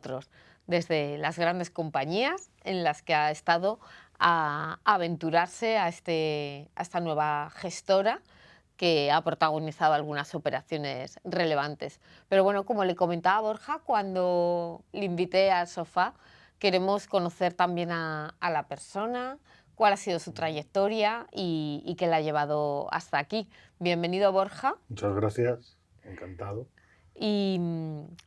otros, desde las grandes compañías en las que ha estado a aventurarse a esta nueva gestora que ha protagonizado algunas operaciones relevantes. Pero bueno, como le comentaba a Borja, cuando le invité al sofá, queremos conocer también a la persona, cuál ha sido su trayectoria y qué la ha llevado hasta aquí. Bienvenido, Borja. Muchas gracias, encantado. Y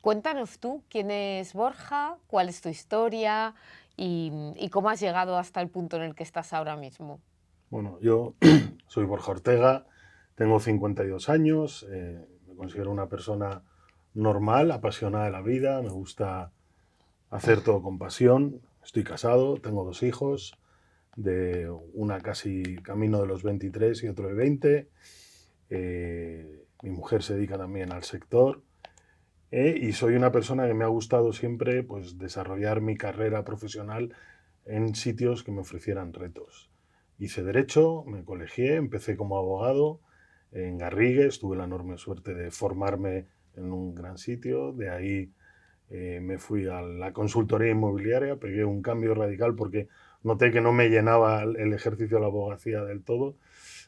cuéntanos tú quién es Borja, cuál es tu historia y cómo has llegado hasta el punto en el que estás ahora mismo. Bueno, yo soy Borja Ortega, tengo 52 años, me considero una persona normal, apasionada de la vida, me gusta hacer todo con pasión, estoy casado, tengo 2 hijos, de una casi camino de los 23 y otro de 20. Mi mujer se dedica también al sector. Y soy una persona que me ha gustado siempre pues, desarrollar mi carrera profesional en sitios que me ofrecieran retos. Hice Derecho, me colegié, empecé como abogado en Garrigues, tuve la enorme suerte de formarme en un gran sitio, de ahí me fui a la consultoría inmobiliaria, pegué un cambio radical porque noté que no me llenaba el ejercicio de la abogacía del todo,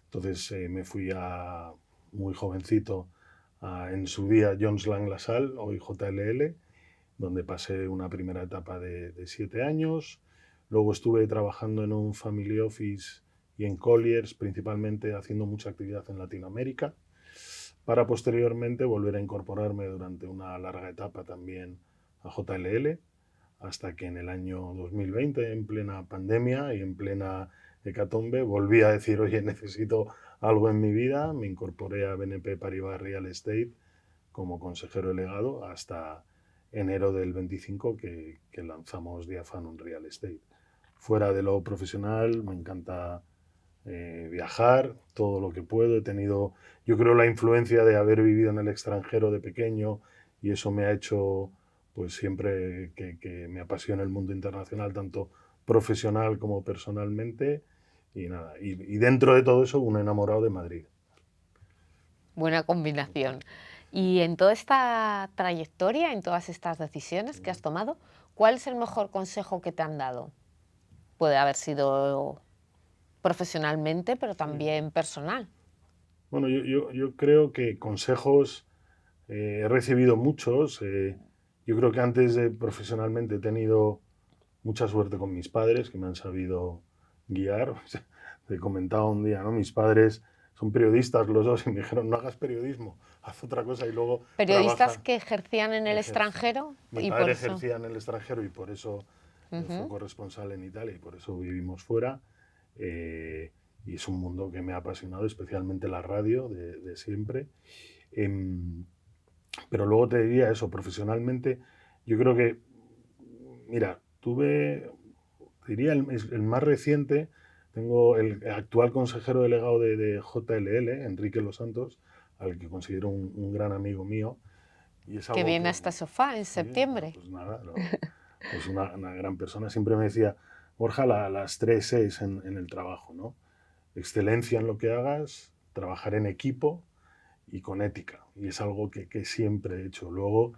entonces me fui a muy jovencito en su día Jones Lang LaSalle, hoy JLL, donde pasé una primera etapa de 7 años. Luego estuve trabajando en un family office y en Colliers, principalmente haciendo mucha actividad en Latinoamérica, para posteriormente volver a incorporarme durante una larga etapa también a JLL, hasta que en el año 2020, en plena pandemia y en plena hecatombe, volví a decir, oye, necesito algo en mi vida, me incorporé a BNP Paribas Real Estate como consejero delegado hasta enero del 25 que lanzamos Diafanum Real Estate. Fuera de lo profesional, me encanta viajar todo lo que puedo. He tenido, yo creo, la influencia de haber vivido en el extranjero de pequeño y eso me ha hecho, pues siempre que me apasiona el mundo internacional, tanto profesional como personalmente. Y nada, y dentro de todo eso, un enamorado de Madrid. Buena combinación. Y en toda esta trayectoria, en todas estas decisiones que has tomado, ¿cuál es el mejor consejo que te han dado? Puede haber sido profesionalmente, pero también personal. Bueno, yo creo que consejos he recibido muchos. Yo creo que antes de profesionalmente he tenido mucha suerte con mis padres, que me han sabido guiar. Te comentaba un día, ¿no? Mis padres son periodistas los dos y me dijeron, no hagas periodismo, haz otra cosa y luego Periodistas trabaja. que ejercían en el extranjero Mi y por padre eso. ejercía en el extranjero y por eso fue Ujú. corresponsal en Italia y por eso vivimos fuera. Eh, y es un mundo que me ha apasionado, especialmente la radio de siempre. Em, pero luego te diría eso, profesionalmente, yo creo que, mira, diría el más reciente, tengo el actual consejero delegado de JLL, Enrique Los Santos, al que considero un gran amigo mío, y es Que algo viene que, a este sofá en sí, no, septiembre. pues nada, pues una gran persona, siempre me decía, Borja, las 3 E's en el trabajo, ¿no? Excelencia en lo que hagas, trabajar en equipo y con ética, y es algo que siempre he hecho. Luego,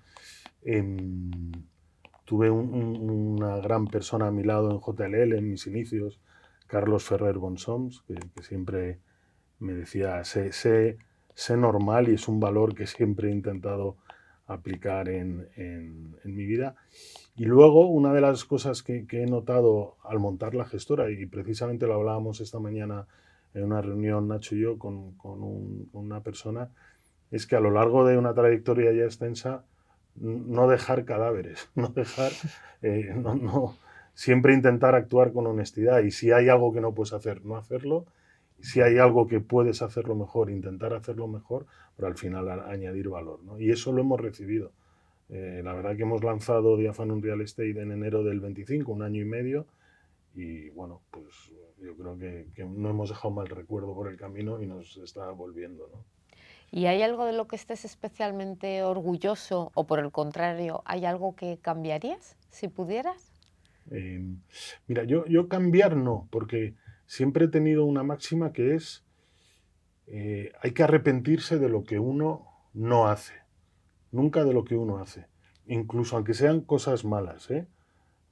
em, tuve una gran persona a mi lado en JLL en mis inicios, Carlos Ferrer Bonsoms, que siempre me decía, sé normal y es un valor que siempre he intentado aplicar en mi vida. Y luego, una de las cosas que he notado al montar la gestora, y precisamente lo hablábamos esta mañana en una reunión, Nacho y yo, con una persona, es que a lo largo de una trayectoria ya extensa, no dejar cadáveres, no dejar, siempre intentar actuar con honestidad y si hay algo que no puedes hacer, no hacerlo, si hay algo que puedes hacerlo mejor, intentar hacerlo mejor, pero al final añadir valor, ¿no? Y eso lo hemos recibido. La verdad que hemos lanzado Diafanum Real Estate en enero del 25, un año y medio, y bueno, pues yo creo que no hemos dejado mal recuerdo por el camino y nos está volviendo, ¿no? ¿Y hay algo de lo que estés especialmente orgulloso o por el contrario, hay algo que cambiarías si pudieras? Eh, Mira, yo cambiar no, porque siempre he tenido una máxima que es hay que arrepentirse de lo que uno no hace, nunca de lo que uno hace. incluso aunque sean cosas malas, ¿eh?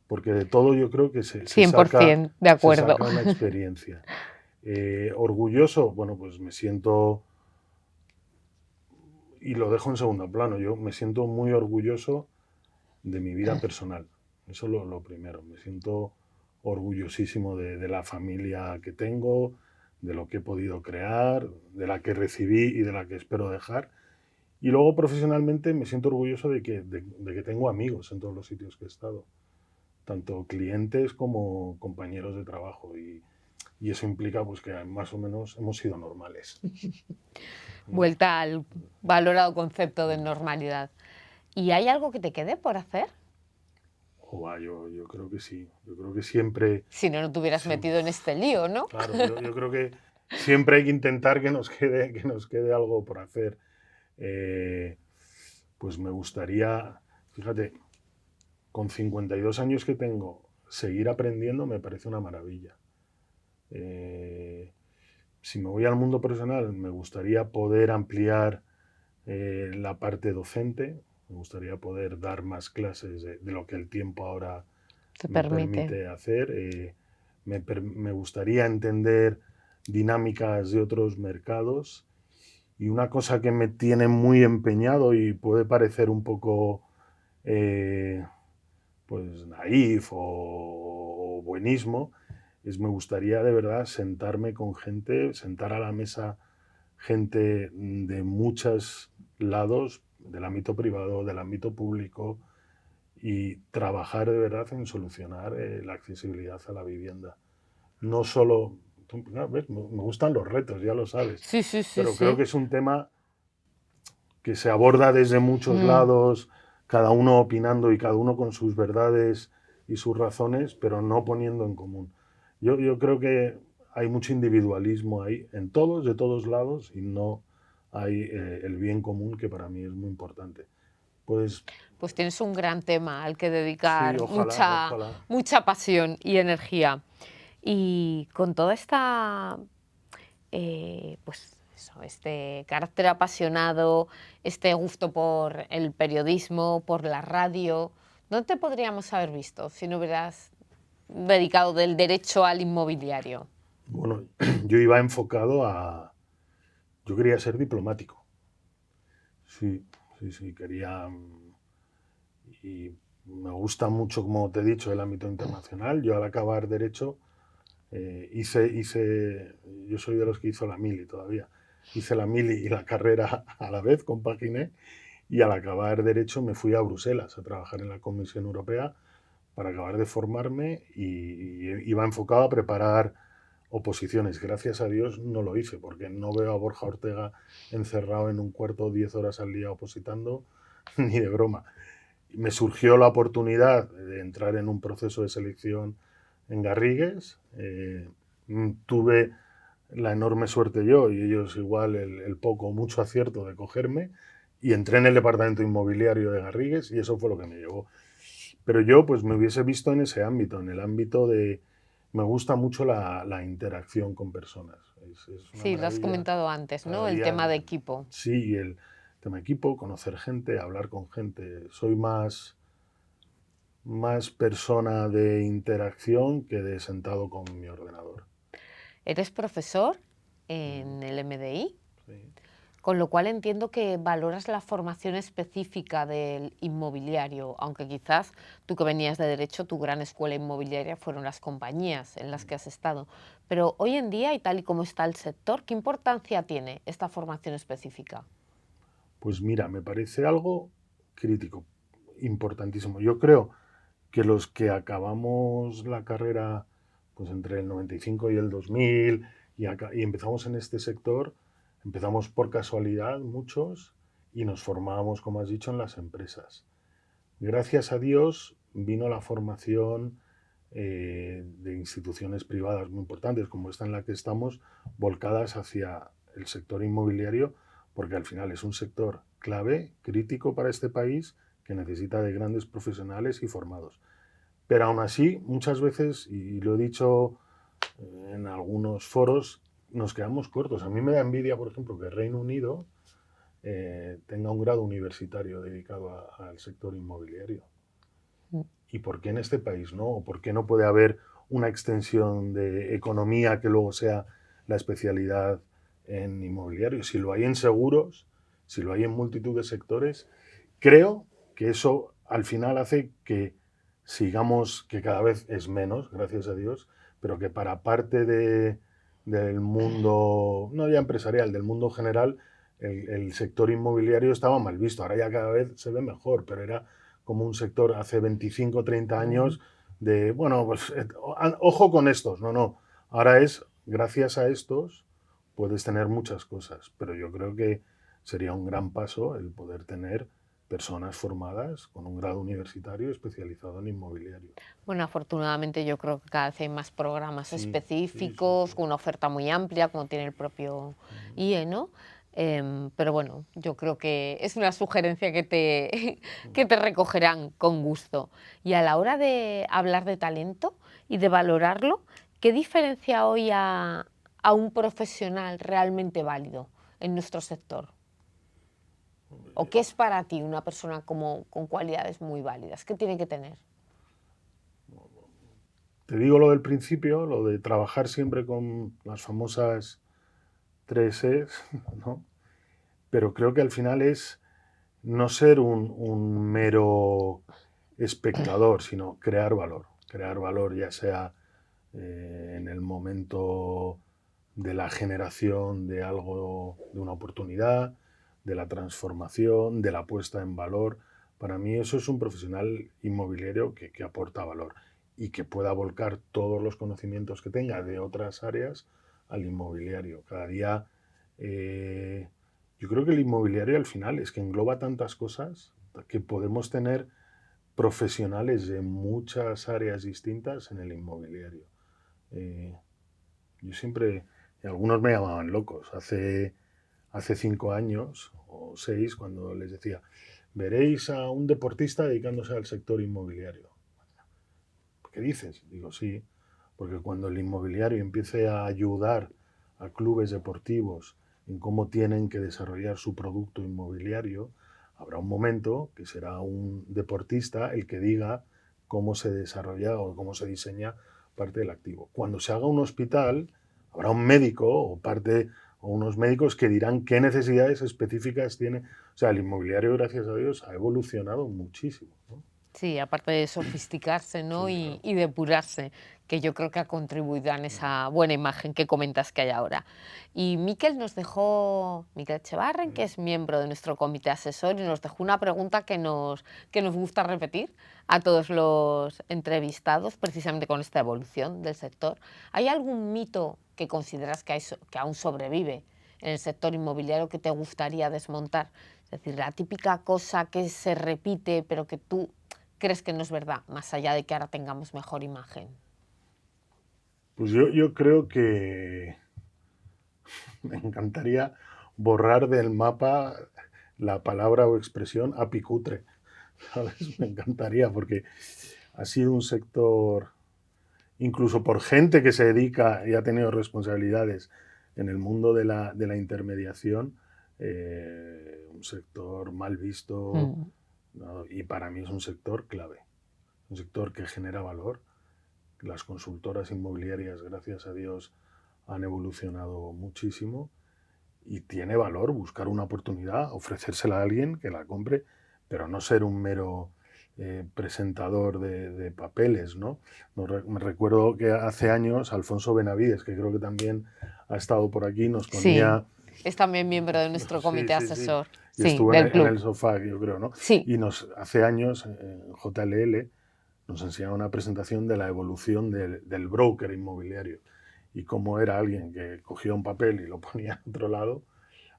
Porque de todo yo creo que se 100% de acuerdo. saca una experiencia. Orgulloso, bueno, pues me siento, y lo dejo en segundo plano, yo me siento muy orgulloso de mi vida personal. Eso es lo primero. Me siento orgullosísimo de la familia que tengo, de lo que he podido crear, de la que recibí y de la que espero dejar. Y luego profesionalmente me siento orgulloso de que tengo amigos en todos los sitios que he estado, tanto clientes como compañeros de trabajo. Y eso implica pues, que más o menos hemos sido normales, ¿no? Vuelta al valorado concepto de normalidad. ¿Y hay algo que te quede por hacer? Yo creo que sí. Yo creo que siempre... Si no, no te hubieras metido en este lío, ¿no? Claro, yo creo que siempre hay que intentar que nos quede algo por hacer. Pues me gustaría, fíjate, con 52 años que tengo, seguir aprendiendo me parece una maravilla. Si me voy al mundo profesional, me gustaría poder ampliar la parte docente, me gustaría poder dar más clases de lo que el tiempo ahora Te me permite. permite hacer. Me gustaría entender dinámicas de otros mercados. Y una cosa que me tiene muy empeñado y puede parecer un poco pues naif o buenismo, es me gustaría de verdad sentarme con gente, sentar a la mesa gente de muchos lados, del ámbito privado, del ámbito público, y trabajar de verdad en solucionar la accesibilidad a la vivienda. No solo, ¿ves? Me gustan los retos, ya lo sabes, Sí, sí, sí, pero creo sí. que es un tema que se aborda desde muchos lados, cada uno opinando y cada uno con sus verdades y sus razones, pero no poniendo en común. Yo creo que hay mucho individualismo ahí, en todos, de todos lados, y no hay el bien común, que para mí es muy importante. Pues Pues tienes un gran tema al que sí, dedicar ojalá, mucha, ojalá. mucha pasión y energía. Y con toda esta, pues eso, este carácter apasionado, este gusto por el periodismo, por la radio, ¿dónde te podríamos haber visto si no hubieras dedicado del derecho al inmobiliario? Bueno, yo iba enfocado a... Yo quería ser diplomático. Sí, sí, sí, quería... Y me gusta mucho, como te he dicho, el ámbito internacional. Yo al acabar Derecho yo soy de los que hizo la mili todavía. Hice la mili y la carrera a la vez, compaginé, y al acabar Derecho me fui a Bruselas a trabajar en la Comisión Europea para acabar de formarme y iba enfocado a preparar oposiciones. Gracias a Dios no lo hice, porque no veo a Borja Ortega encerrado en un cuarto 10 horas al día opositando, ni de broma. Me surgió la oportunidad de entrar en un proceso de selección en Garrigues. Tuve la enorme suerte yo, y ellos igual el poco o mucho acierto de cogerme, y entré en el departamento inmobiliario de Garrigues y eso fue lo que me llevó. Pero yo pues me hubiese visto en ese ámbito, en el ámbito de... Me gusta mucho la interacción con personas. Es una Sí, lo has maravilla. comentado antes, Cada ¿no? El día, tema de equipo. sí, el tema equipo, conocer gente, hablar con gente. Soy más persona de interacción que de sentado con mi ordenador. Eres profesor Mm, en el MDI, sí. con lo cual entiendo que valoras la formación específica del inmobiliario, aunque quizás tú que venías de Derecho, tu gran escuela inmobiliaria fueron las compañías en las que has estado. Pero hoy en día, y tal y como está el sector, ¿qué importancia tiene esta formación específica? Pues mira, me parece algo crítico, importantísimo. Yo creo que los que acabamos la carrera pues entre el 95 y el 2000 y empezamos en este sector, empezamos por casualidad muchos y nos formábamos, como has dicho, en las empresas. Gracias a Dios vino la formación de instituciones privadas muy importantes, como esta en la que estamos, volcadas hacia el sector inmobiliario, porque al final es un sector clave, crítico para este país, que necesita de grandes profesionales y formados. Pero aún así, muchas veces, y lo he dicho en algunos foros, nos quedamos cortos. A mí me da envidia, por ejemplo, que Reino Unido tenga un grado universitario dedicado al sector inmobiliario. ¿Y por qué en este país no? ¿O por qué no puede haber una extensión de economía que luego sea la especialidad en inmobiliario? Si lo hay en seguros, si lo hay en multitud de sectores, creo que eso al final hace que sigamos, que cada vez es menos, gracias a Dios, pero que para parte del mundo, no ya empresarial, del mundo general, el sector inmobiliario estaba mal visto. Ahora ya cada vez se ve mejor, pero era como un sector hace 25 o 30 años de, bueno, pues ojo con estos. No, no. Ahora es, gracias a estos, puedes tener muchas cosas, pero yo creo que sería un gran paso el poder tener personas formadas con un grado universitario especializado en inmobiliario. Bueno, afortunadamente yo creo que cada vez hay más programas Sí, sí, sí, específicos, sí. con una oferta muy amplia, como tiene el propio IE, ¿no? Pero bueno, yo creo que es una sugerencia que que te recogerán con gusto. Y a la hora de hablar de talento y de valorarlo, ¿qué diferencia hoy a un profesional realmente válido en nuestro sector? ¿O qué es para ti una persona con cualidades muy válidas? ¿Qué tiene que tener? Te digo lo del principio, lo de trabajar siempre con las famosas 3 Es, ¿no? Pero creo que al final es no ser un mero espectador, sino crear valor. Crear valor ya sea en el momento de la generación de algo, de una oportunidad, de la transformación, de la puesta en valor. Para mí eso es un profesional inmobiliario que aporta valor y que pueda volcar todos los conocimientos que tenga de otras áreas al inmobiliario. Cada día, yo creo que el inmobiliario al final es que engloba tantas cosas que podemos tener profesionales de muchas áreas distintas en el inmobiliario. Yo siempre, algunos me llamaban locos, hace 5 años o 6, cuando les decía, veréis a un deportista dedicándose al sector inmobiliario. ¿Qué dices? Digo, sí, porque cuando el inmobiliario empiece a ayudar a clubes deportivos en cómo tienen que desarrollar su producto inmobiliario, habrá un momento que será un deportista el que diga cómo se desarrolla o cómo se diseña parte del activo. Cuando se haga un hospital, habrá un médico o unos médicos que dirán qué necesidades específicas tiene. O sea, el inmobiliario, gracias a Dios, ha evolucionado muchísimo, ¿no? Sí, aparte de sofisticarse, ¿no? Sí, claro. Y depurarse, que yo creo que ha contribuido en esa buena imagen que comentas que hay ahora. Y Miquel nos dejó, Miquel Echevarren, que es miembro de nuestro comité asesor, y nos dejó una pregunta que nos gusta repetir a todos los entrevistados, precisamente con esta evolución del sector. ¿Hay algún mito que consideras que aún sobrevive en el sector inmobiliario que te gustaría desmontar? Es decir, la típica cosa que se repite, pero que tú crees que no es verdad, más allá de que ahora tengamos mejor imagen. Pues yo creo que me encantaría borrar del mapa la palabra o expresión apicutre, ¿sabes? Me encantaría porque ha sido un sector, incluso por gente que se dedica y ha tenido responsabilidades en el mundo de la intermediación, un sector mal visto, ¿no? Y para mí es un sector clave, un sector que genera valor. Las consultoras inmobiliarias, gracias a Dios, han evolucionado muchísimo y tiene valor buscar una oportunidad, ofrecérsela a alguien que la compre, pero no ser un mero presentador de papeles, ¿no? Me recuerdo que hace años Alfonso Benavides, que creo que también ha estado por aquí, nos Sí, ponía... es también miembro de nuestro Sí, comité sí, sí. asesor, Y sí, estuvo del en club. el sofá, yo creo, ¿no? Sí, Y hace años, en JLL, nos enseñaba una presentación de la evolución del broker inmobiliario y cómo era alguien que cogía un papel y lo ponía en otro lado,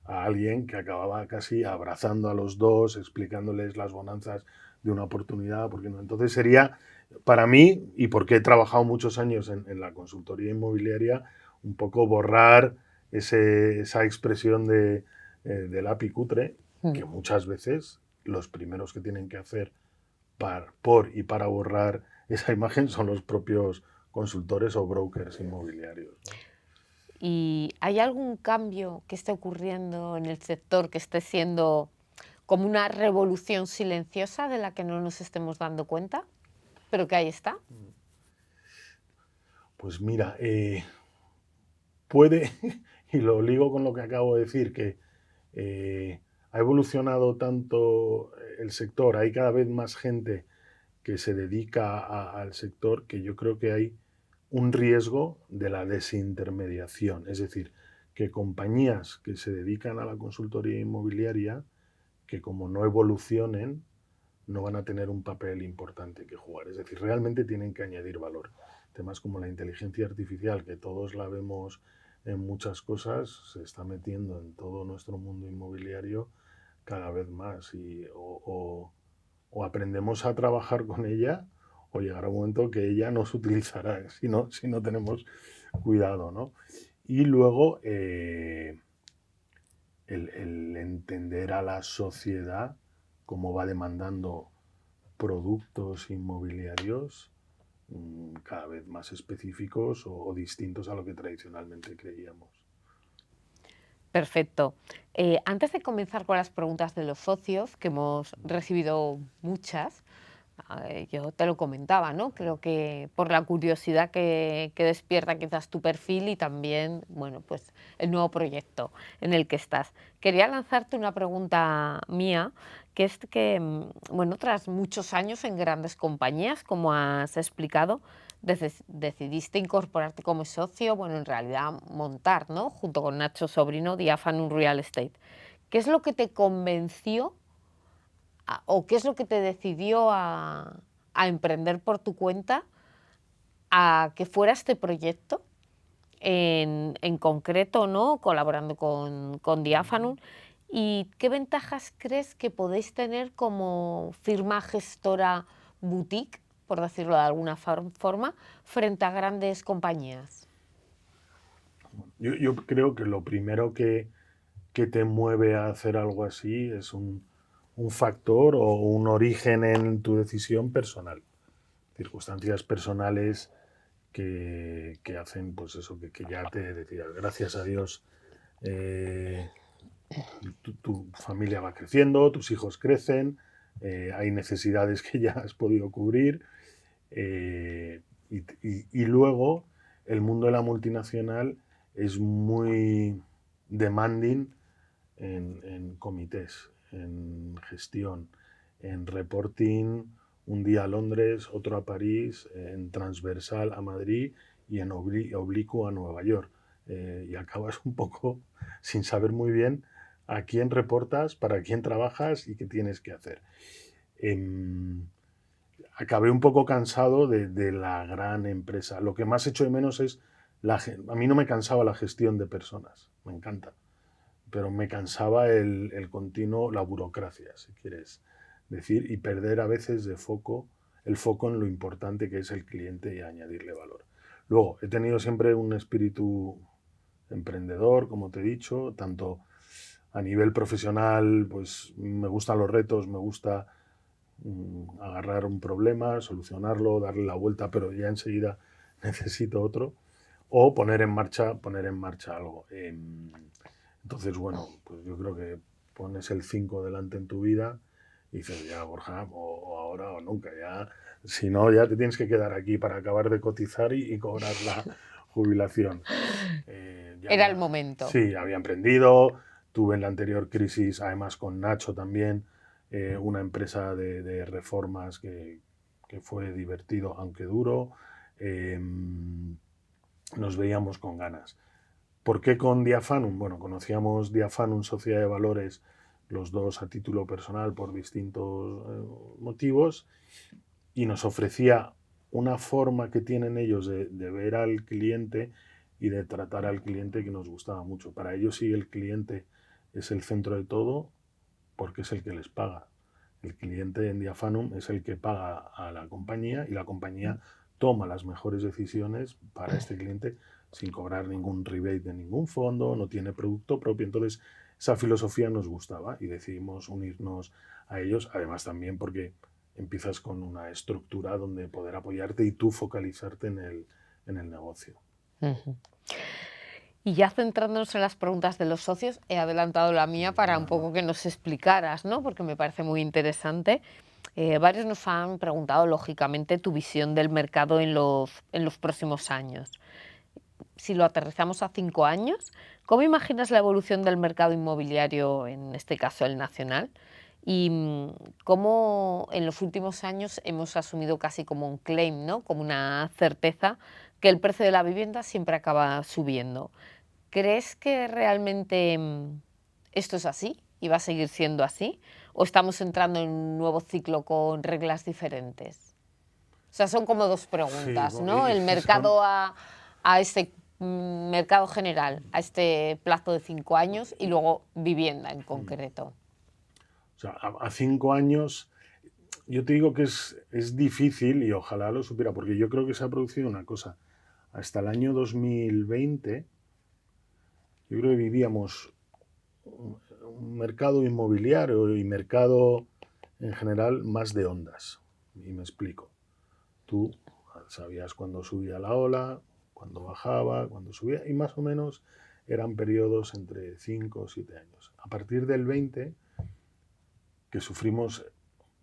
a alguien que acababa casi abrazando a los dos, explicándoles las bonanzas de una oportunidad. Porque no. Entonces sería, para mí, y porque he trabajado muchos años en la consultoría inmobiliaria, un poco borrar esa expresión del apicutre, que muchas veces los primeros que tienen que hacer por y para borrar esa imagen son los propios consultores o brokers inmobiliarios, ¿no? ¿Y hay algún cambio que esté ocurriendo en el sector que esté siendo como una revolución silenciosa de la que no nos estemos dando cuenta, pero que ahí está? Pues mira, puede, y lo ligo con lo que acabo de decir, que ha evolucionado tanto el sector, hay cada vez más gente que se dedica al sector, que yo creo que hay un riesgo de la desintermediación. Es decir, que compañías que se dedican a la consultoría inmobiliaria, que como no evolucionen, no van a tener un papel importante que jugar. Es decir, realmente tienen que añadir valor. Temas como la inteligencia artificial, que todos la vemos en muchas cosas, se está metiendo en todo nuestro mundo inmobiliario cada vez más. O aprendemos a trabajar con ella o llegará un momento que ella nos utilizará si no tenemos cuidado, ¿no? Y luego el entender a la sociedad cómo va demandando productos inmobiliarios cada vez más específicos o distintos a lo que tradicionalmente creíamos. Perfecto. Antes de comenzar con las preguntas de los socios, que hemos recibido muchas, yo te lo comentaba, ¿no? Creo que por la curiosidad que despierta quizás tu perfil y también, bueno, pues el nuevo proyecto en el que estás. Quería lanzarte una pregunta mía, que es que, bueno, tras muchos años en grandes compañías, como has explicado, decidiste incorporarte como socio, bueno, en realidad montar, ¿no? Junto con Nacho Sobrino, Diafanum Real Estate. ¿Qué es lo que te convenció o qué es lo que te decidió a emprender por tu cuenta a que fuera este proyecto en concreto, ¿no? Colaborando con Diafanum? ¿Y qué ventajas crees que podéis tener como firma gestora boutique, por decirlo de alguna forma, frente a grandes compañías? Yo creo que lo primero que te mueve a hacer algo así es un factor o un origen en tu decisión personal. Circunstancias personales que hacen pues eso, que ya te decidas. Gracias a Dios tu familia va creciendo, tus hijos crecen, hay necesidades que ya has podido cubrir y luego el mundo de la multinacional es muy demanding en comités, en gestión, en reporting, un día a Londres, otro a París, en transversal a Madrid y en oblicuo a Nueva York. Y acabas un poco sin saber muy bien a quién reportas, para quién trabajas y qué tienes que hacer. Acabé un poco cansado de la gran empresa. Lo que más echo de menos es, a mí no me cansaba la gestión de personas, me encanta, pero me cansaba el continuo, la burocracia, si quieres decir, y perder a veces el foco en lo importante que es el cliente y añadirle valor. Luego, he tenido siempre un espíritu emprendedor, como te he dicho, tanto a nivel profesional, pues me gustan los retos, me gusta agarrar un problema, solucionarlo, darle la vuelta, pero ya enseguida necesito otro, o poner en marcha algo. Entonces, bueno, pues yo creo que pones el 5 delante en tu vida y dices, ya, Borja, o ahora o nunca, ya, si no, ya te tienes que quedar aquí para acabar de cotizar y cobrar la jubilación. Era el momento. Sí, había emprendido, tuve en la anterior crisis, además con Nacho también, una empresa de reformas que fue divertido, aunque duro. Nos veíamos con ganas. ¿Por qué con Diafanum? Bueno, conocíamos Diafanum, Sociedad de Valores, los dos a título personal por distintos motivos, y nos ofrecía una forma que tienen ellos de ver al cliente y de tratar al cliente que nos gustaba mucho. Para ellos sí el cliente es el centro de todo porque es el que les paga. El cliente en Diafanum es el que paga a la compañía y la compañía toma las mejores decisiones para este cliente sin cobrar ningún rebate de ningún fondo, no tiene producto propio. Entonces, esa filosofía nos gustaba y decidimos unirnos a ellos, además también porque empiezas con una estructura donde poder apoyarte y tú focalizarte en el negocio. Ujú. Y ya centrándonos en las preguntas de los socios, he adelantado la mía para un poco que nos explicaras, ¿no? Porque me parece muy interesante. Varios nos han preguntado, lógicamente, tu visión del mercado en los próximos años. Si lo aterrizamos a 5 años, ¿cómo imaginas la evolución del mercado inmobiliario, en este caso el nacional? Y cómo en los últimos años hemos asumido casi como un claim, ¿no? Como una certeza que el precio de la vivienda siempre acaba subiendo. ¿Crees que realmente esto es así y va a seguir siendo así? ¿O estamos entrando en un nuevo ciclo con reglas diferentes? O sea, son como dos Sí, preguntas, ¿no? El mercado a este mercado general, a este plazo de 5 años y luego vivienda en concreto. O sea, a 5 años, yo te digo que es difícil y ojalá lo supiera, porque yo creo que se ha producido una cosa. Hasta el año 2020, yo creo que vivíamos un mercado inmobiliario y mercado en general más de ondas. Y me explico. Tú sabías cuándo subía la ola, cuándo bajaba, cuándo subía, y más o menos eran periodos entre 5 o 7 años. A partir del 20, que sufrimos,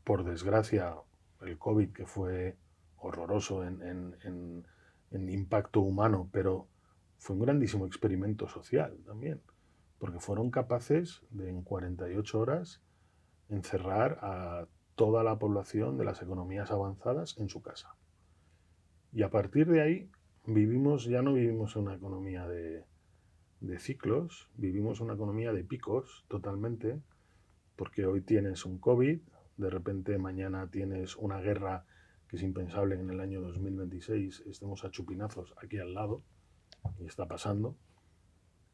por desgracia, el COVID, que fue horroroso en impacto humano, pero fue un grandísimo experimento social también, porque fueron capaces de en 48 horas encerrar a toda la población de las economías avanzadas en su casa. Y a partir de ahí ya no vivimos una economía de ciclos, vivimos una economía de picos totalmente, porque hoy tienes un COVID, de repente mañana tienes una guerra que es impensable que en el año 2026 estemos a chupinazos aquí al lado, y está pasando.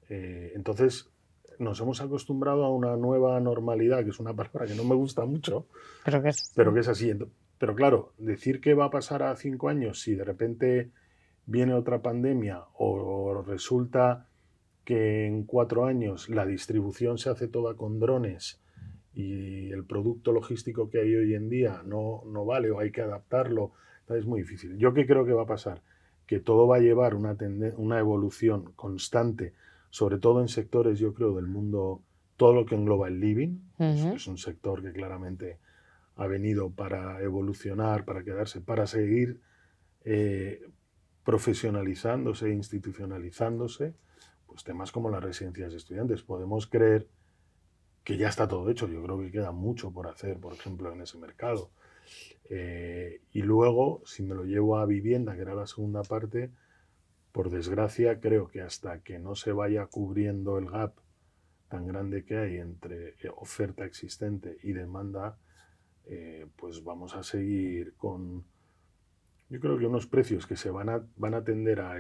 Entonces nos hemos acostumbrado a una nueva normalidad, que es una palabra que no me gusta mucho, Creo que es pero que es así. Pero claro, decir que va a pasar a 5 años si de repente viene otra pandemia o resulta que en 4 años la distribución se hace toda con drones y el producto logístico que hay hoy en día no vale o hay que adaptarlo, es muy difícil. ¿Yo qué creo que va a pasar? Que todo va a llevar una evolución constante, sobre todo en sectores, yo creo, del mundo, todo lo que engloba el living, es un sector que claramente ha venido para evolucionar, para quedarse, para seguir profesionalizándose, institucionalizándose, pues temas como las residencias de estudiantes. Podemos creer que ya está todo hecho, yo creo que queda mucho por hacer, por ejemplo, en ese mercado. Y luego, si me lo llevo a vivienda, que era la segunda parte, por desgracia creo que hasta que no se vaya cubriendo el gap tan grande que hay entre oferta existente y demanda, pues vamos a seguir con, yo creo que unos precios que van a tender a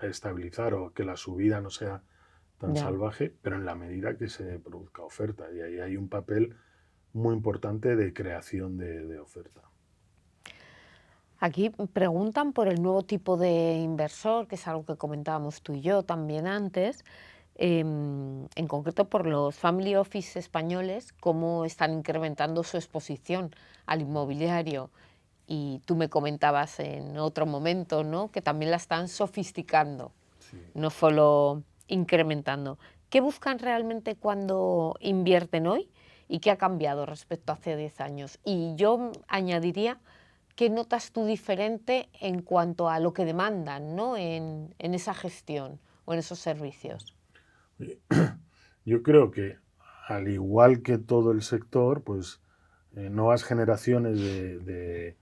estabilizar o que la subida no sea tan ya. salvaje, pero en la medida que se produzca oferta. Y ahí hay un papel muy importante de creación de oferta. Aquí preguntan por el nuevo tipo de inversor, que es algo que comentábamos tú y yo también antes, en concreto por los family office españoles, cómo están incrementando su exposición al inmobiliario. Y tú me comentabas en otro momento, ¿no?, que también la están sofisticando, Sí. no solo incrementando. ¿Qué buscan realmente cuando invierten hoy y qué ha cambiado respecto a hace 10 años? Y yo añadiría, ¿qué notas tú diferente en cuanto a lo que demandan, ¿no?, en esa gestión o en esos servicios? Yo creo que, al igual que todo el sector, pues nuevas generaciones de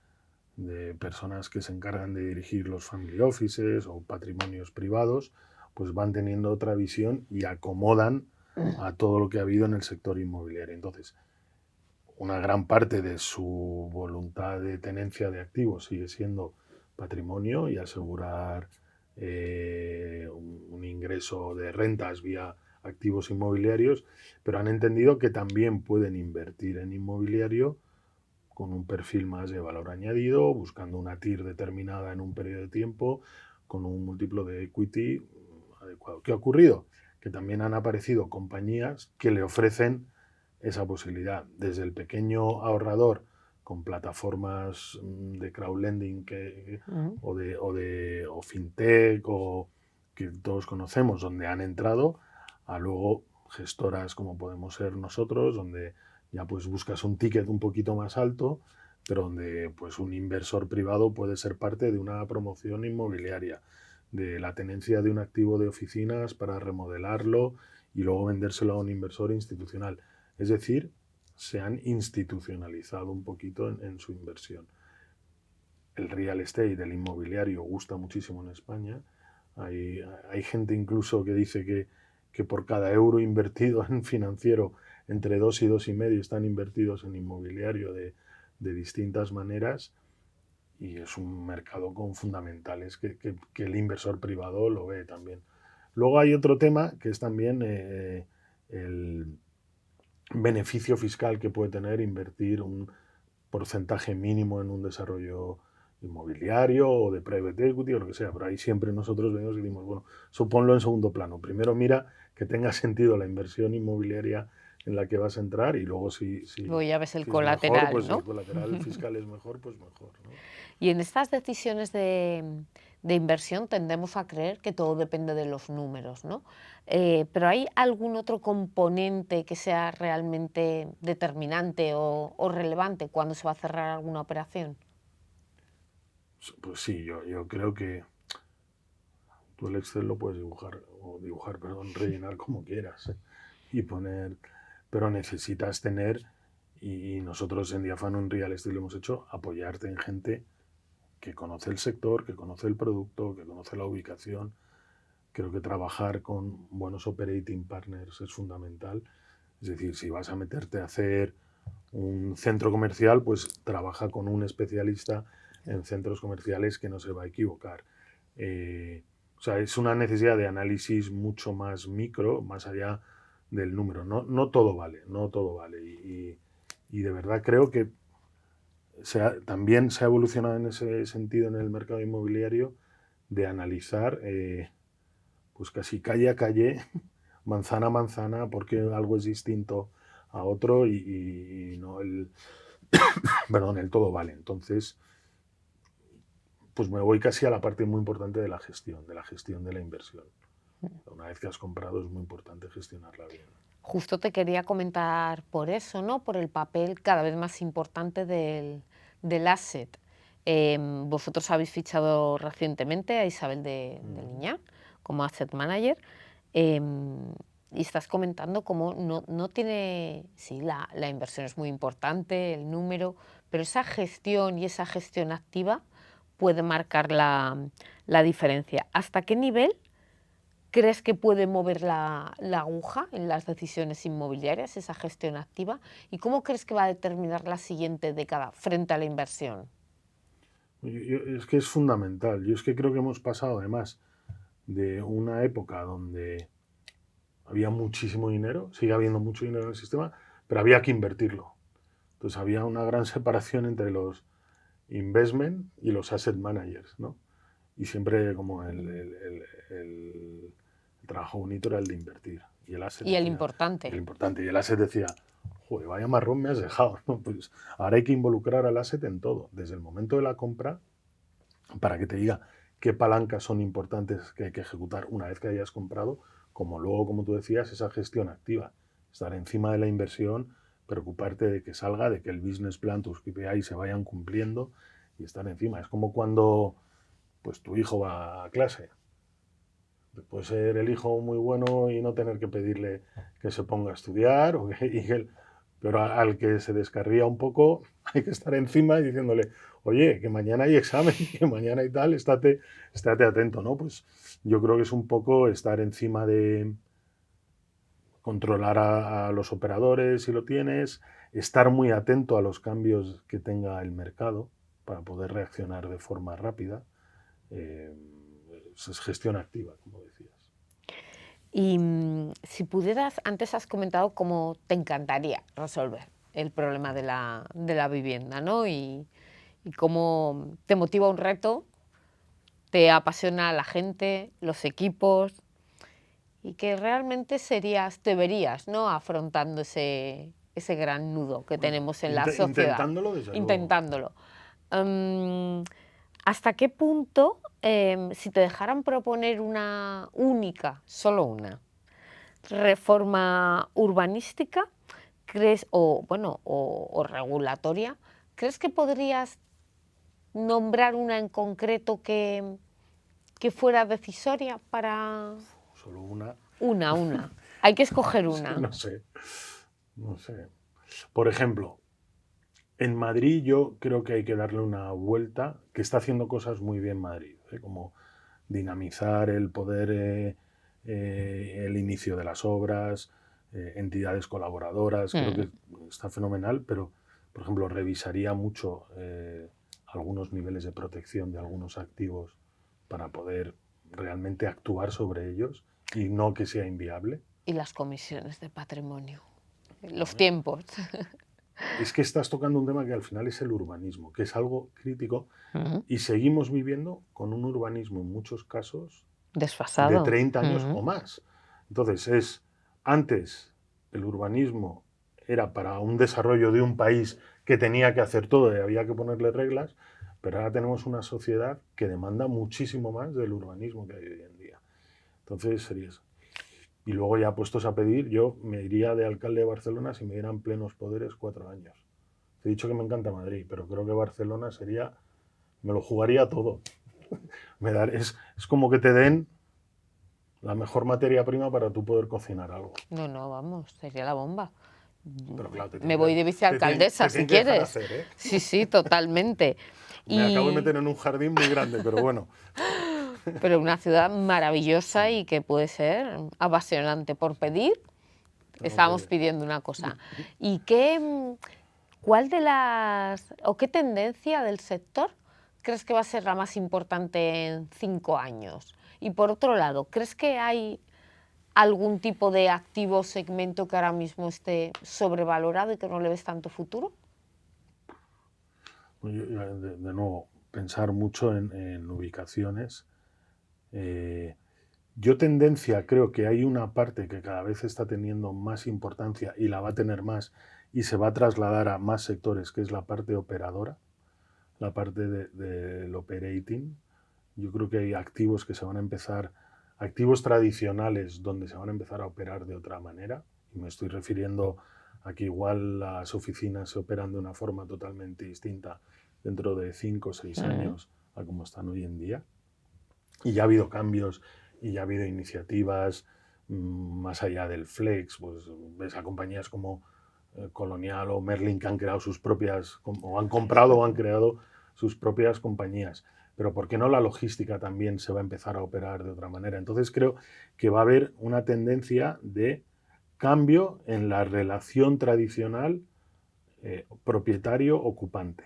personas que se encargan de dirigir los family offices o patrimonios privados, pues van teniendo otra visión y acomodan a todo lo que ha habido en el sector inmobiliario. Entonces, una gran parte de su voluntad de tenencia de activos sigue siendo patrimonio y asegurar un ingreso de rentas vía activos inmobiliarios, pero han entendido que también pueden invertir en inmobiliario con un perfil más de valor añadido, buscando una TIR determinada en un periodo de tiempo, con un múltiplo de equity adecuado. ¿Qué ha ocurrido? Que también han aparecido compañías que le ofrecen esa posibilidad, desde el pequeño ahorrador con plataformas de crowdlending o fintech que todos conocemos, donde han entrado, a luego gestoras como podemos ser nosotros, donde ya pues buscas un ticket un poquito más alto, pero donde pues un inversor privado puede ser parte de una promoción inmobiliaria, de la tenencia de un activo de oficinas para remodelarlo y luego vendérselo a un inversor institucional. Es decir, se han institucionalizado un poquito en su inversión. El real estate, el inmobiliario, gusta muchísimo en España. Hay gente incluso que dice que por cada euro invertido en financiero, entre 2 y 2,5 están invertidos en inmobiliario de distintas maneras, y es un mercado con fundamentales que el inversor privado lo ve también. Luego hay otro tema que es también el beneficio fiscal que puede tener invertir un porcentaje mínimo en un desarrollo inmobiliario o de private equity o lo que sea, pero ahí siempre nosotros venimos y decimos, bueno, eso ponlo en segundo plano. Primero mira que tenga sentido la inversión inmobiliaria en la que vas a entrar, y luego Luego ya ves el si es mejor, colateral, pues si el ¿no? colateral fiscal es mejor, pues mejor, ¿no? Y en estas decisiones de inversión tendemos a creer que todo depende de los números, ¿no? Pero ¿hay algún otro componente que sea realmente determinante o relevante cuando se va a cerrar alguna operación? Pues sí, yo creo que tú el Excel lo puedes perdón, rellenar como quieras, ¿eh? Y poner, pero necesitas tener, y nosotros en Diafano en Real Estate lo hemos hecho, apoyarte en gente que conoce el sector, que conoce el producto, que conoce la ubicación. Creo que trabajar con buenos operating partners es fundamental. Es decir, si vas a meterte a hacer un centro comercial, pues trabaja con un especialista en centros comerciales que no se va a equivocar. O sea, es una necesidad de análisis mucho más micro, más allá del número. No todo vale, no todo vale. Y de verdad creo que también se ha evolucionado en ese sentido en el mercado inmobiliario, de analizar pues casi calle a calle, manzana a manzana, porque algo es distinto a otro y no perdón, el todo vale. Entonces, pues me voy casi a la parte muy importante de la gestión de la inversión. Una vez que has comprado es muy importante gestionarla bien. Justo te quería comentar por eso, ¿no? Por el papel cada vez más importante del asset. Vosotros habéis fichado recientemente a Isabel de Liñán como asset manager, y estás comentando cómo no tiene, sí, la inversión es muy importante, el número, pero esa gestión y esa gestión activa puede marcar la diferencia. ¿Hasta qué nivel crees que puede mover la aguja en las decisiones inmobiliarias, esa gestión activa? ¿Y cómo crees que va a determinar la siguiente década frente a la inversión? Es que es fundamental. Yo es que creo que hemos pasado además de una época donde había muchísimo dinero, sigue habiendo mucho dinero en el sistema, pero había que invertirlo. Entonces había una gran separación entre los investment y los asset managers, ¿no? Y siempre como el trabajo bonito era el de invertir. Y el asset Y el decía, y importante. el importante, y el asset decía, joder, vaya marrón me has dejado, ¿no? Pues ahora hay que involucrar al asset en todo, desde el momento de la compra, para que te diga qué palancas son importantes que hay que ejecutar una vez que hayas comprado, como luego, como tú decías, esa gestión activa, estar encima de la inversión, preocuparte de que salga, de que el business plan, tus KPI se vayan cumpliendo y estar encima. Es como cuando pues tu hijo va a clase. Puede ser el hijo muy bueno y no tener que pedirle que se ponga a estudiar, pero al que se descarría un poco hay que estar encima y diciéndole, oye, que mañana hay examen, que mañana hay tal, estate atento, ¿no? Pues yo creo que es un poco estar encima de controlar a los operadores si lo tienes, estar muy atento a los cambios que tenga el mercado para poder reaccionar de forma rápida. Es gestión activa, como decías. Y si pudieras, antes has comentado cómo te encantaría resolver el problema de la vivienda, ¿no? Y cómo te motiva un reto, te apasiona la gente, los equipos, y que realmente te verías, ¿no? Afrontando ese gran nudo que Bueno, tenemos en la sociedad, intentándolo, desde luego. intentándolo. Am, ¿Hasta qué punto, si te dejaran proponer una única, solo una, reforma urbanística, crees, o bueno, o regulatoria, crees que podrías nombrar una en concreto que fuera decisoria para Solo una. una? Hay que escoger Es que una. no sé. No sé. Por ejemplo, en Madrid yo creo que hay que darle una vuelta, que está haciendo cosas muy bien Madrid, como dinamizar el poder, el inicio de las obras, entidades colaboradoras, creo Mm. que está fenomenal, pero, por ejemplo, revisaría mucho algunos niveles de protección de algunos activos para poder realmente actuar sobre ellos y no que sea inviable. Y las comisiones de patrimonio, los ¿Vale? tiempos. Es que estás tocando un tema que al final es el urbanismo, que es algo crítico Mm. y seguimos viviendo con un urbanismo en muchos casos de Desfasado. 30 años Mm. o más. Entonces, antes el urbanismo era para un desarrollo de un país que tenía que hacer todo y había que ponerle reglas, pero ahora tenemos una sociedad que demanda muchísimo más del urbanismo que hay hoy en día. Entonces, sería eso. Y luego ya puestos a pedir, yo me iría de alcalde de Barcelona si me dieran plenos poderes 4 años. Te he dicho que me encanta Madrid, pero creo que Barcelona sería, me lo jugaría todo. Es como que te den la mejor materia prima para tú poder cocinar algo. No, vamos, sería la bomba. Pero claro, Me voy de vicealcaldesa te si tienen que dejar quieres. hacer, ¿eh? Sí, totalmente. Me acabo de Y, meter en un jardín muy grande, pero bueno. pero una ciudad maravillosa y que puede ser apasionante. Por pedir, estábamos Hombre, pidiendo una cosa. ¿Y cuál de las, o qué tendencia del sector crees que va a ser la más importante en 5 años? Y por otro lado, ¿crees que hay algún tipo de activo o segmento que ahora mismo esté sobrevalorado y que no le ves tanto futuro? de nuevo, pensar mucho en ubicaciones. Yo tendencia, creo que hay una parte que cada vez está teniendo más importancia y la va a tener más y se va a trasladar a más sectores, que es la parte operadora, la parte del operating. Yo creo que hay activos que se van a empezar, activos tradicionales donde se van a empezar a operar de otra manera. Y me estoy refiriendo a que igual las oficinas se operan de una forma totalmente distinta dentro de 5 o 6 años a como están hoy en día. Y ya ha habido cambios y ya ha habido iniciativas más allá del flex. Pues ves a compañías como Colonial o Merlin que han creado sus propias, o han comprado o han creado sus propias compañías. Pero ¿por qué no la logística también se va a empezar a operar de otra manera? Entonces creo que va a haber una tendencia de cambio en la relación tradicional propietario-ocupante.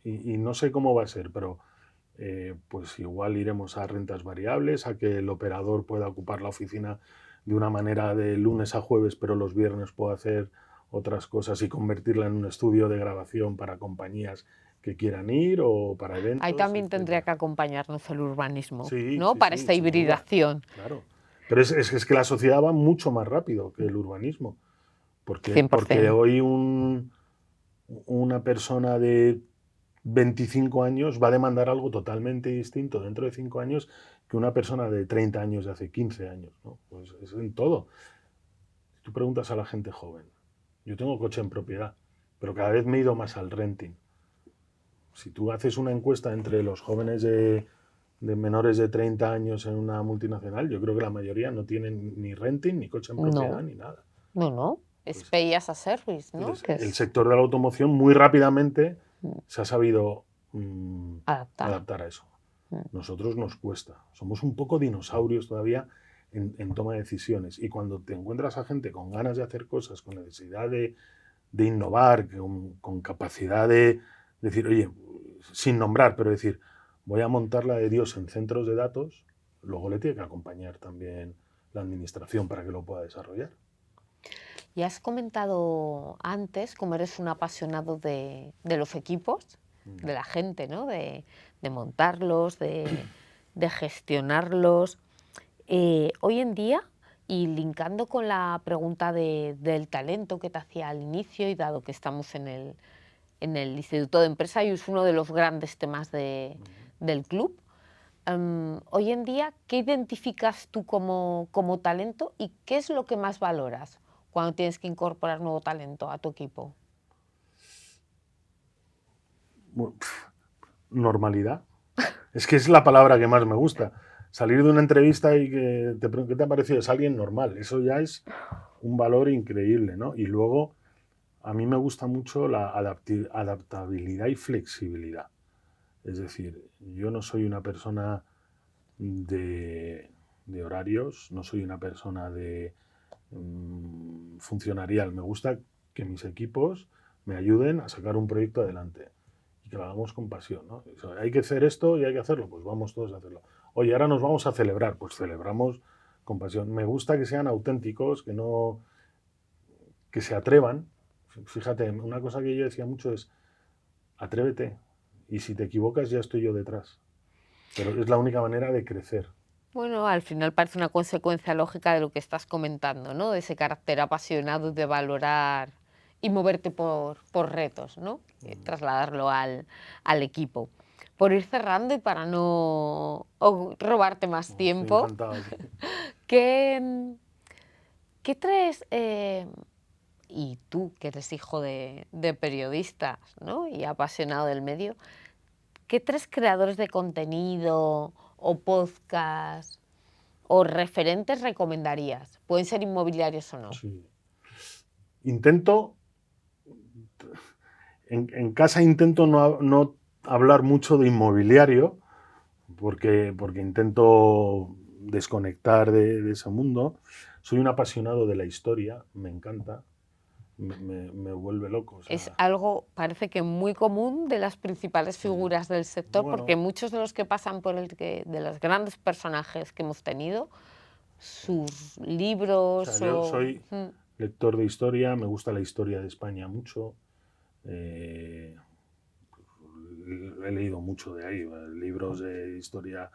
Y no sé cómo va a ser, pero pues igual iremos a rentas variables, a que el operador pueda ocupar la oficina de una manera de lunes a jueves, pero los viernes pueda hacer otras cosas y convertirla en un estudio de grabación para compañías que quieran ir o para Ahí eventos, también tendría etc. que acompañarnos el urbanismo, Sí, ¿no? sí, Para sí, esta sin duda, hibridación. claro. Pero es que la sociedad va mucho más rápido que el urbanismo, porque 100%. hoy una persona de 25 años va a demandar algo totalmente distinto dentro de 5 años que una persona de 30 años de hace 15 años, ¿no? Pues es en todo. Tú preguntas a la gente joven. Yo tengo coche en propiedad, pero cada vez me he ido más al renting. Si tú haces una encuesta entre los jóvenes de menores de 30 años en una multinacional, yo creo que la mayoría no tienen ni renting, ni coche en propiedad, No, ni nada. no. Es Pues, pay as a service, ¿no? entonces, Que el es sector de la automoción muy rápidamente se ha sabido adaptar. adaptar a eso. Mm. Nosotros nos cuesta. Somos un poco dinosaurios todavía en toma de decisiones. Y cuando te encuentras a gente con ganas de hacer cosas, con necesidad de innovar, con capacidad de decir, oye, sin nombrar, pero decir, voy a montar la de Dios en centros de datos, luego le tiene que acompañar también la administración para que lo pueda desarrollar. Y has comentado antes cómo eres un apasionado de los equipos, de la gente, ¿no? De montarlos, de gestionarlos. Hoy en día, y linkando con la pregunta del talento que te hacía al inicio, y dado que estamos en el Instituto de Empresa, y es uno de los grandes temas de del club. Hoy en día, ¿qué identificas tú como talento y qué es lo que más valoras cuando tienes que incorporar nuevo talento a tu equipo? Normalidad. Es que es la palabra que más me gusta. Salir de una entrevista y que te pregunten, ¿qué te ha parecido? Es alguien normal. Eso ya es un valor increíble, ¿no? Y luego, a mí me gusta mucho la adaptabilidad y flexibilidad. Es decir, yo no soy una persona de horarios, no soy una persona de funcionarial. Me gusta que mis equipos me ayuden a sacar un proyecto adelante y que lo hagamos con pasión, ¿no? O sea, hay que hacer esto y hay que hacerlo, pues vamos todos a hacerlo. Oye, ahora nos vamos a celebrar, pues celebramos con pasión. Me gusta que sean auténticos, que se atrevan. Fíjate, una cosa que yo decía mucho es, atrévete, y si te equivocas ya estoy yo detrás. Pero es la única manera de crecer. Bueno, al final parece una consecuencia lógica de lo que estás comentando, ¿no? De ese carácter apasionado de valorar y moverte por retos, ¿no? Trasladarlo al equipo. Por ir cerrando y para no robarte más Estoy tiempo, encantado. ¿qué, qué traes? Y tú, que eres hijo de periodistas, ¿no? Y apasionado del medio, ¿qué tres creadores de contenido o podcast o referentes recomendarías? Pueden ser inmobiliarios o no. Sí. Intento, en casa intento no hablar mucho de inmobiliario, porque intento desconectar de ese mundo. Soy un apasionado de la historia, me encanta, me vuelve loco. O sea, Es algo, parece que muy común de las principales figuras del sector, Bueno. porque muchos de los que pasan de los grandes personajes que hemos tenido, sus libros O sea, yo soy Mm. lector de historia, me gusta la historia de España mucho. He leído mucho de ahí, libros de historia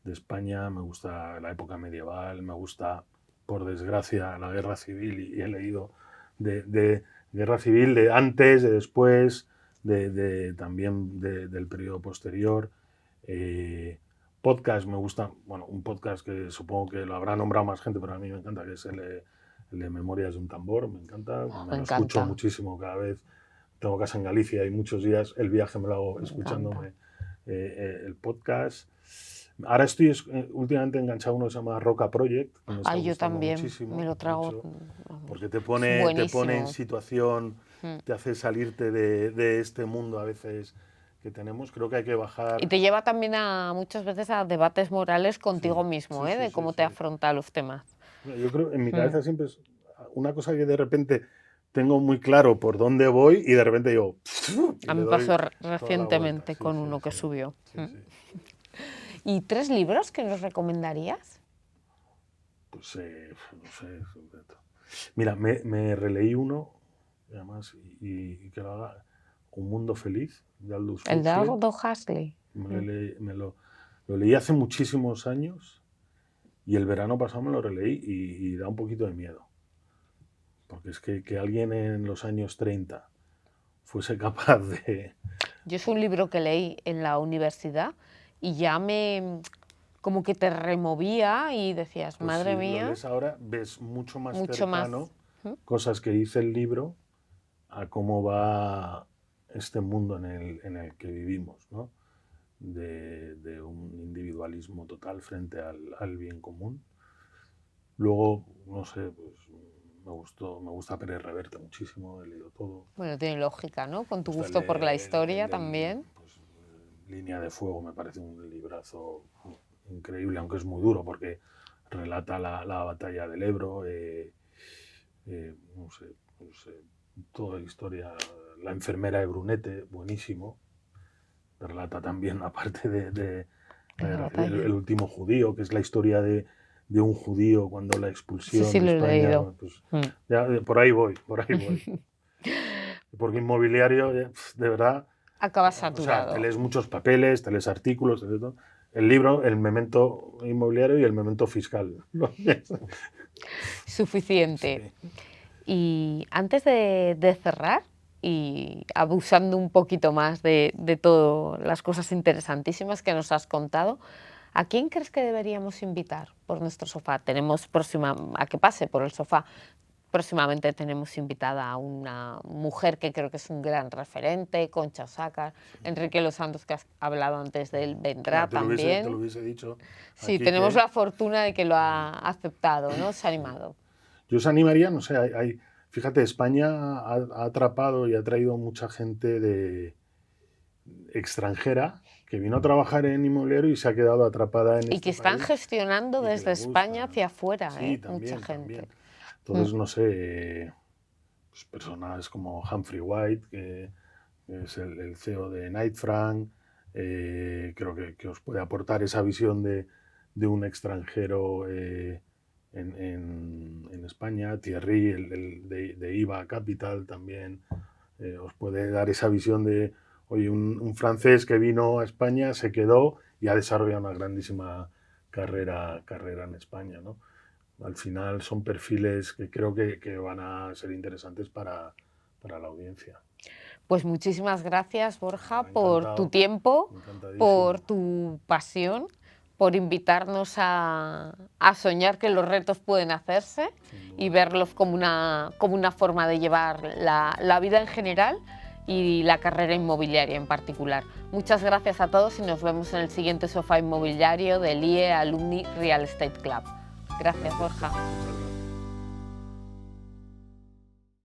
de España, me gusta la época medieval, me gusta, por desgracia, la guerra civil y he leído de guerra civil, de antes, de después, también del periodo posterior. Podcast me gusta, bueno, un podcast que supongo que lo habrá nombrado más gente, pero a mí me encanta, que es el de Memorias de un tambor, me encanta, me lo escucho muchísimo cada vez. Tengo casa en Galicia y muchos días el viaje me lo hago escuchándome el podcast. Ahora estoy últimamente enganchado a uno que se llama Roca Project. Que me está Yo gustando también muchísimo, me lo trago. mucho, porque te pone en situación, te hace salirte de este mundo a veces que tenemos. Creo que hay que bajar. Y te lleva también muchas veces a debates morales contigo mismo, de cómo te afronta los temas. Yo creo, en mi cabeza siempre es una cosa que de repente tengo muy claro por dónde voy y de repente digo... A mí me pasó recientemente con uno que subió. ¿Y 3 libros que nos recomendarías? Pues no sé. Mira, me releí uno, además, y que lo haga, Un mundo feliz, de Aldous Huxley. El de Aldous Huxley. Lo leí hace muchísimos años y el verano pasado me lo releí y da un poquito de miedo. Porque es que alguien en los años 30 fuese capaz de... Yo es un libro que leí en la universidad y ya como que te removía y decías, Pues madre si mía. lo lees ahora, ves mucho más Mucho cercano cosas que dice el libro a cómo va este mundo en el que vivimos, ¿no? De un individualismo total frente al bien común. Luego, no sé, pues me gusta Pérez Reverte muchísimo, he leído todo. Bueno, tiene lógica, ¿no? Con tu gusto por la historia también. Pues, Línea de Fuego me parece un librazo increíble, aunque es muy duro porque relata la batalla del Ebro, no sé, toda la historia. La enfermera de Brunete, buenísimo. Relata también, aparte de el último judío, que es la historia de un judío cuando la expulsión Sí, de lo he España. leído. Pues, ya, por ahí voy. Porque inmobiliario, de verdad... Acabas saturado. O sea, te lees muchos papeles, te lees artículos, te lees todo. El libro, el memento inmobiliario y el memento fiscal. Suficiente. Sí. Y antes de cerrar, y abusando un poquito más de todas las cosas interesantísimas que nos has contado. ¿A quién crees que deberíamos invitar por nuestro sofá? Tenemos a que pase por el sofá. Próximamente tenemos invitada a una mujer que creo que es un gran referente, Concha Osaka, Enrique Los Santos, que has hablado antes de él, vendrá también. Te lo hubiese dicho. Sí, aquí tenemos la fortuna de que lo ha aceptado, ¿no? Se ha animado. Yo os animaría, no sé, fíjate, España ha atrapado y ha traído mucha gente extranjera que vino a trabajar en inmobiliario y se ha quedado atrapada en Y que están gestionando desde España hacia afuera, sí, también, mucha gente. También. Entonces, no sé, pues personas como Humphrey White, que es el CEO de Knight Frank, creo que os puede aportar esa visión de un extranjero en España. Thierry, de IVA Capital, también os puede dar esa visión de, oye, un francés que vino a España, se quedó y ha desarrollado una grandísima carrera en España, ¿no? Al final son perfiles que creo que van a ser interesantes para la audiencia. Pues muchísimas gracias, Borja, por tu tiempo, por tu pasión, por invitarnos a soñar que los retos pueden hacerse y verlos como una forma de llevar la vida en general y la carrera inmobiliaria en particular. Muchas gracias a todos y nos vemos en el siguiente sofá inmobiliario del IE Alumni Real Estate Club. Gracias, Borja.